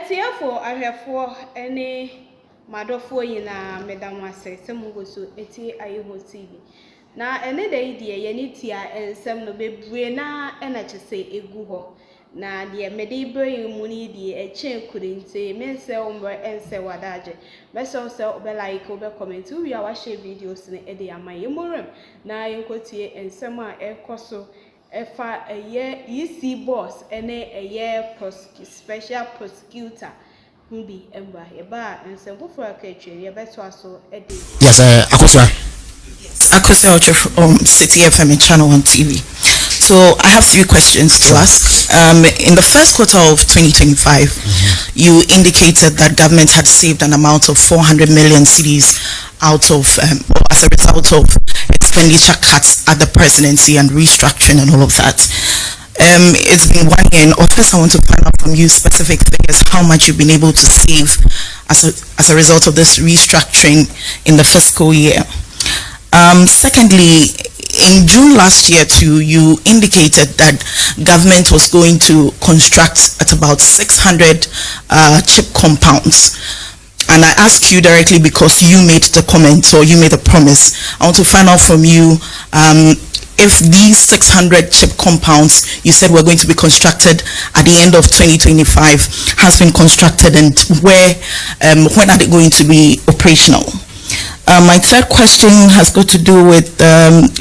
Etiafo ahwefo ene madofo yina medamwase semugoso eti ayeho TV na ene da idie ye ne tia ensem no bebree na ena chese egu ho na de mede brain mu ni die eche kurinte mense ombo ense wadaje meso se obe like obe comment wi a wa share videos ne ede amaye morem na yenkotie ensem a ekoso efa eye EC boss ene eye special prosecutor mbi emba eba nsembufo aketwe ye beto aso ede. Yes, Akosia from City FM Channel 1 TV. So I have 3 questions to ask. In the first quarter of 2025, you indicated that government had saved an amount of 400 million cedis out of, as a result of expenditure cuts at the presidency and restructuring and all of that. It's been 1 year, and first I want to find out from you specific figures how much you've been able to save as a result of this restructuring in the fiscal year. Secondly, in June last year too, you indicated that government was going to construct at about 600 chip compounds. And I ask you directly because you made the comment or you made the promise. I want to find out from you if these 600 chip compounds you said were going to be constructed at the end of 2025 has been constructed, and when are they going to be operational? My third question has got to do with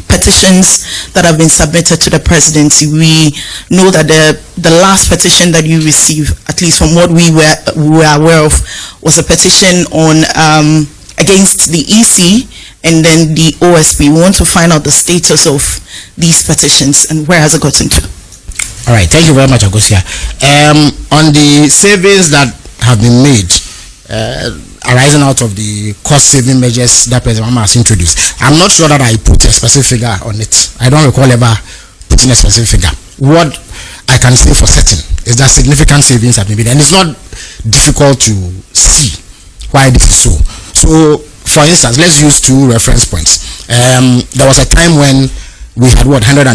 petitions that have been submitted to the presidency. We know that the last petition that you received, at least from what we were aware of, was a petition on against the EC and then the OSP. We want to find out the status of these petitions and where has it gotten to. All right, thank you very much, Agosia. On the savings that have been made, arising out of the cost-saving measures that President Mahama has introduced, I'm not sure that I put a specific figure on it. I don't recall ever putting a specific figure. What I can say for certain is that significant savings have been made, and it's not difficult to see why this is so. So, for instance, let's use 2 reference points. There was a time when we had 125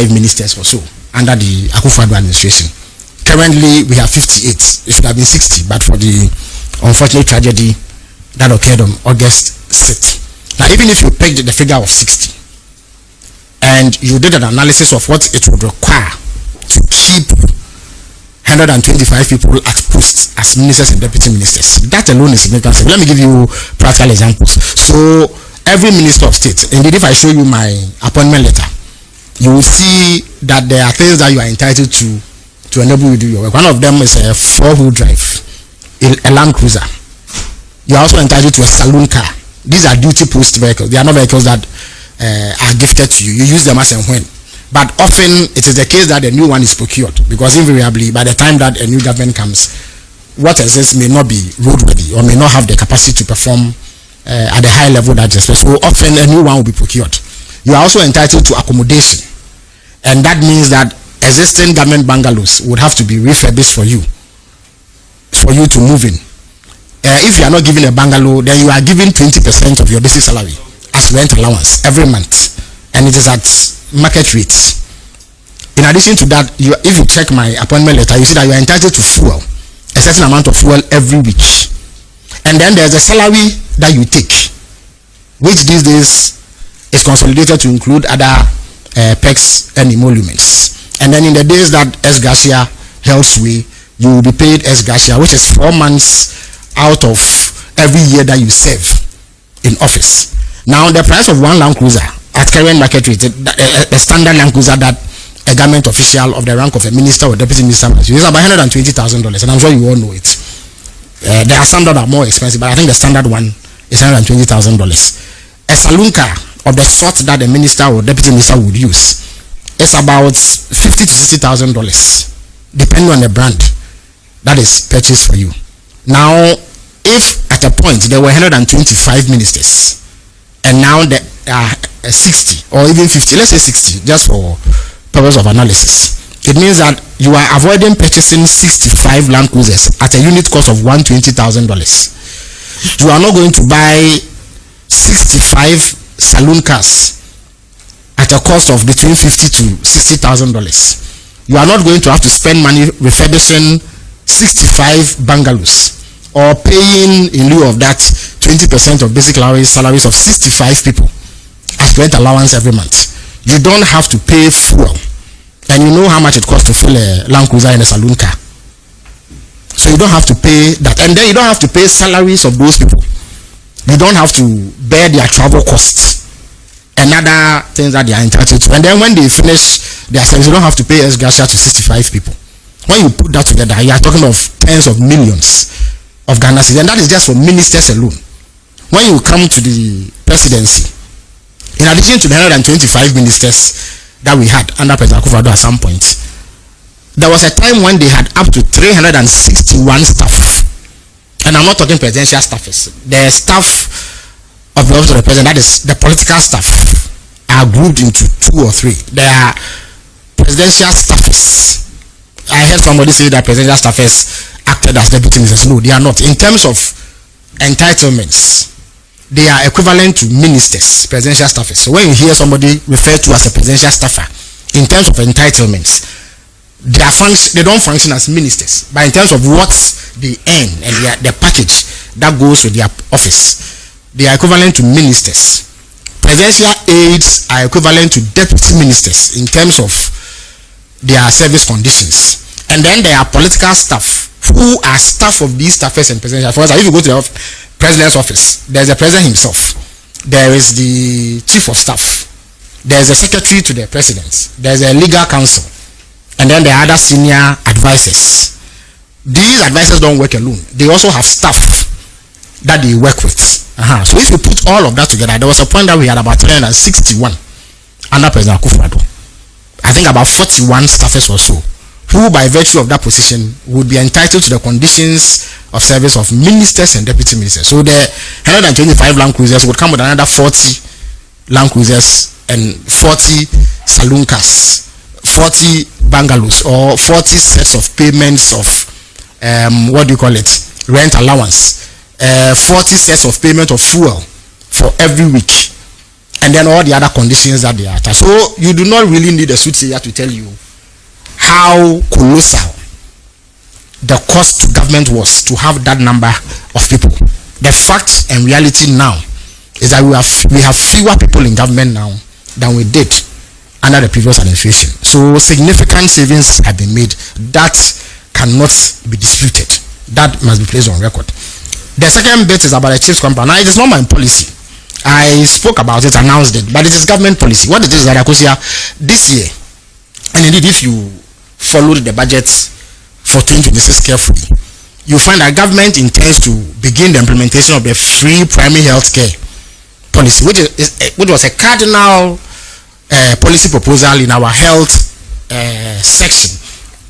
ministers or so under the Akufo-Addo administration. Currently, we have 58. It should have been 60, but for the unfortunate tragedy that occurred on August 6th. Now, even if you picked the figure of 60 and you did an analysis of what it would require to keep 125 people at posts as ministers and deputy ministers, that alone is significant. Let me give you practical examples. So, every minister of state, indeed, if I show you my appointment letter, you will see that there are things that you are entitled to enable you to do your work. One of them is a 4-wheel drive, a Land Cruiser. You are also entitled to a saloon car. These are duty post vehicles. They are not vehicles that are gifted to you. You use them as and when. But often it is the case that a new one is procured, because invariably by the time that a new government comes, what exists may not be roadworthy or may not have the capacity to perform at the high level that is. So often a new one will be procured. You are also entitled to accommodation, and that means that existing government bungalows would have to be refurbished for you to move in. If you are not given a bungalow, then you are given 20% of your basic salary as rent allowance every month, and it is at market rates. In addition to that, if you check my appointment letter, you see that you are entitled to fuel, a certain amount of fuel every week. And then there's a salary that you take, which these days is consolidated to include other perks and emoluments. And then in the days that S. Garcia held sway, you will be paid S. Garcia, which is 4 months out of every year that you serve in office. Now, the price of 1 Land Cruiser at current market rate, a standard Land Cruiser that a government official of the rank of a minister or deputy minister must use, is about $120,000, and I'm sure you all know it. There are some that are more expensive, but I think the standard one is $120,000. A saloon car of the sort that a minister or deputy minister would use is about $50,000 to $60,000, depending on the brand that is purchased for you. Now, if at a point there were 125 ministers, and now there are 60 or even 50, let's say 60, just for purpose of analysis, it means that you are avoiding purchasing 65 Land Cruisers at a unit cost of $120,000. You are not going to buy 65 saloon cars at a cost of between $50,000 to $60,000. You are not going to have to spend money refurbishing 65 bungalows, or paying in lieu of that 20% of basic salaries of 65 people as rent allowance every month. You don't have to pay fuel, and you know how much it costs to fill a Land Cruiser in a saloon car. So you don't have to pay that, and then you don't have to pay salaries of those people. You don't have to bear their travel costs and other things that they are entitled to. And then when they finish their service, you don't have to pay ex gratia to 65 people. When you put that together, you are talking of tens of millions of Ghana cedis, and that is just for ministers alone. When you come to the presidency, in addition to the 125 ministers that we had under President Akufo-Addo at some point, there was a time when they had up to 361 staff. And I'm not talking presidential staffers. The staff of the office of the president, that is the political staff, are grouped into 2 or 3. There are presidential staffers. I heard somebody say that presidential staffers acted as deputy ministers. No, they are not. In terms of entitlements, they are equivalent to ministers, presidential staffers. So when you hear somebody referred to as a presidential staffer, in terms of entitlements, they don't function as ministers, but in terms of what they earn and their package that goes with their office, they are equivalent to ministers. Presidential aides are equivalent to deputy ministers in terms of their service conditions. And then there are political staff who are staff of these staffers and presidential. For example, if you go to the president's office, there's the president himself, there is the chief of staff, there's a secretary to the president, there's a legal counsel, and then there are other senior advisors. These advisors don't work alone. They also have staff that they work with. So if you put all of that together, there was a point that we had about 361 under President Akufo-Addo. I think about 41 staffers or so, who by virtue of that position would be entitled to the conditions of service of ministers and deputy ministers. So the 125 Land Cruisers would come with another 40 Land Cruisers and 40 saloon cars, 40 bungalows, or 40 sets of payments of rent allowance, 40 sets of payment of fuel for every week, and then all the other conditions that they are attached. So you do not really need a soothsayer to tell you how colossal the cost to government was to have that number of people. The fact and reality now is that we have fewer people in government now than we did under the previous administration. So significant savings have been made. That cannot be disputed. That must be placed on record. The second bit is about the chief's compound. Now, it is not my policy. I spoke about it, announced it, but it is government policy. What it is that this year, and indeed if you followed the budget for 2026 carefully, you find that government intends to begin the implementation of the free primary health care policy, which was a cardinal policy proposal in our health section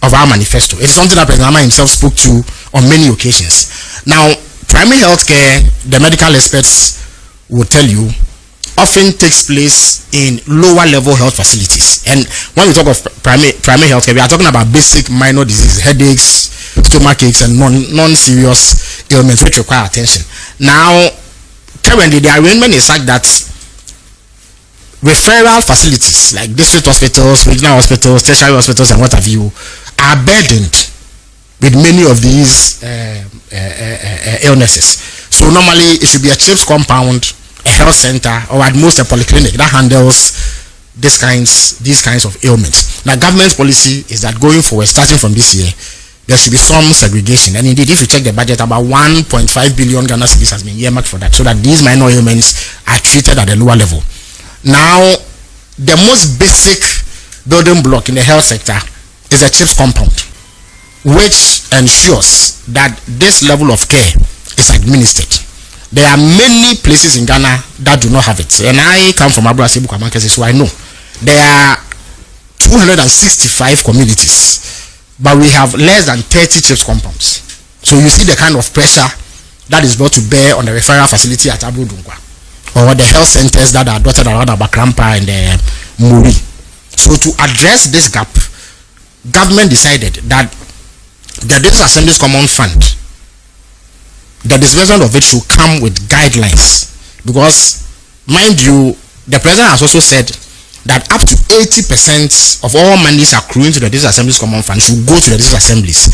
of our manifesto. It is something that President Mahama himself spoke to on many occasions. Now, primary health care, the medical experts will tell you, often takes place in lower level health facilities. And when we talk of primary health care, we are talking about basic minor diseases, headaches, stomach aches, and non-serious ailments which require attention. Now, currently the arrangement is such that referral facilities like district hospitals, regional hospitals, tertiary hospitals, and what have you are burdened with many of these illnesses. So normally it should be a chief's compound, a health center, or at most a polyclinic that handles these kinds of ailments. Now, government's policy is that going forward, starting from this year, there should be some segregation. And indeed, if you check the budget, about 1.5 billion Ghana cedis has been earmarked for that, so that these minor ailments are treated at a lower level. Now, the most basic building block in the health sector is a chief's compound, which ensures that this level of care is administered. There are many places in Ghana that do not have it, and I come from Abrasibu Kwamankese, so I know there are 265 communities, but we have less than 30 chiefs compounds. So you see the kind of pressure that is brought to bear on the referral facility at Abu Dungwa, or the health centers that are dotted around Abakrampa and Muri. So to address this gap, government decided that the District Assembly's Common Fund, the disbursement of it should come with guidelines, because, mind you, the president has also said that up to 80% of all monies accruing to the District Assembly's Common Fund should go to the District Assemblies,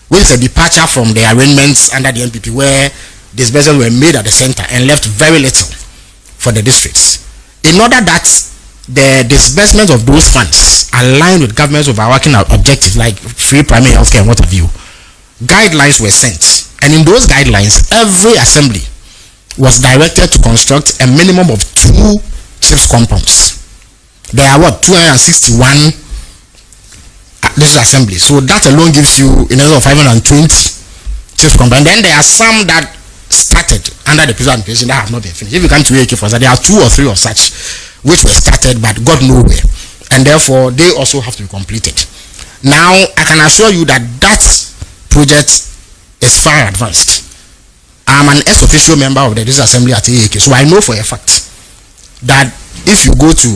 which is a departure from the arrangements under the NPP where disbursements were made at the center and left very little for the districts. In order that the disbursement of those funds align with government's overarching objectives like free primary healthcare and what have you, guidelines were sent, and in those guidelines every assembly was directed to construct a minimum of 2 chiefs compounds. There are 261 district assemblies, so that alone gives you in order of 520 chiefs compounds. And then there are some that started under the previous administration that have not been finished. If you come to AK for that, there are 2 or 3 of such which were started but got nowhere, and therefore they also have to be completed. Now I can assure you that that project is far advanced. I'm an ex-official member of the district assembly at AK, so I know for a fact that if you go to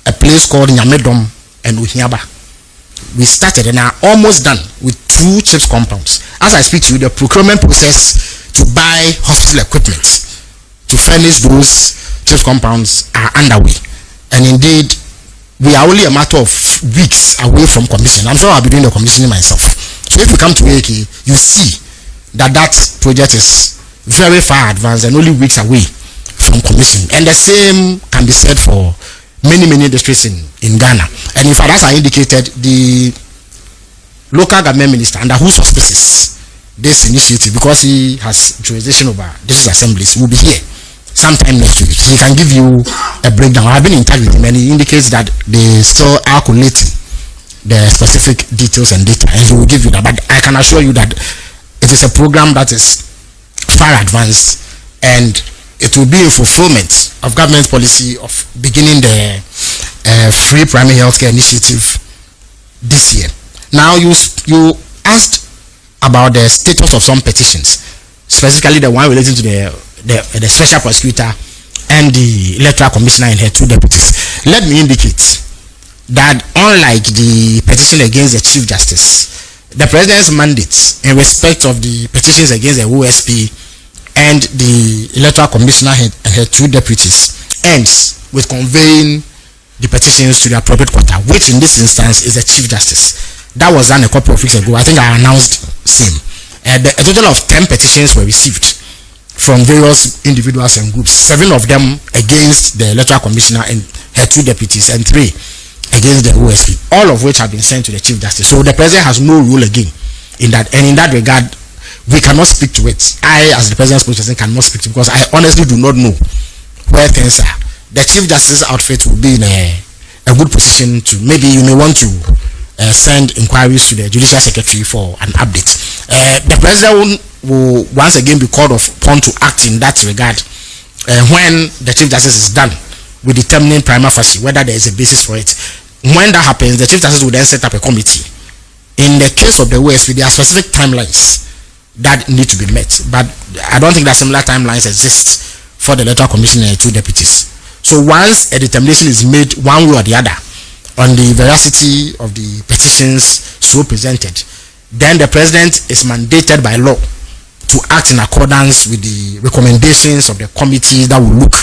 a place called Nyamedom and Uhiaba, we started and are almost done with 2 chiefs compounds. As I speak to you, the procurement process to buy hospital equipment to furnish those chief compounds are underway, and indeed we are only a matter of weeks away from commission. I'm sure I'll be doing the commissioning myself. So if you come to AK, you see that that project is very far advanced and only weeks away from commission. And the same can be said for many districts in Ghana. And in fact, as I indicated, the local government minister, under whose auspices this initiative, because he has jurisdiction over district assemblies, will be here sometime next week. He can give you a breakdown. I've been in touch with him and he indicates that they still are collating the specific details and data, and he will give you that. But I can assure you that it is a program that is far advanced, and it will be a fulfillment of government policy of beginning the free primary healthcare initiative this year. Now you asked about the status of some petitions, specifically the one relating to the special prosecutor and the electoral commissioner and her 2 deputies. Let me indicate that unlike the petition against the Chief Justice, the President's mandate in respect of the petitions against the OSP and the electoral commissioner and her 2 deputies ends with conveying the petitions to the appropriate quarter, which in this instance is the Chief Justice. That was done a couple of weeks ago. I think I announced same. A total of 10 petitions were received from various individuals and groups, 7 of them against the electoral commissioner and her 2 deputies, and 3 against the OSP, all of which have been sent to the Chief Justice. So the President has no role again in that, and in that regard we cannot speak to it. I, as the President's spokesperson, cannot speak to it because I honestly do not know where things are. The Chief Justice's outfit will be in a good position to, maybe you may want to send inquiries to the Judicial Secretary for an update. The President will once again be called upon to act in that regard when the Chief Justice is done with determining prima facie whether there is a basis for it. When that happens, the Chief Justice will then set up a committee. In the case of the OSP, there are specific timelines that need to be met, but I don't think that similar timelines exist for the electoral commission and 2 deputies. So once a determination is made one way or the other on the veracity of the petitions so presented, then the President is mandated by law to act in accordance with the recommendations of the committees that will look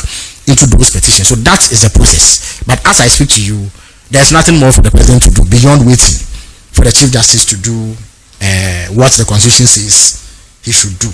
into those petitions. So that is the process. But as I speak to you, there's nothing more for the President to do beyond waiting for the Chief Justice to do what the Constitution says he should do.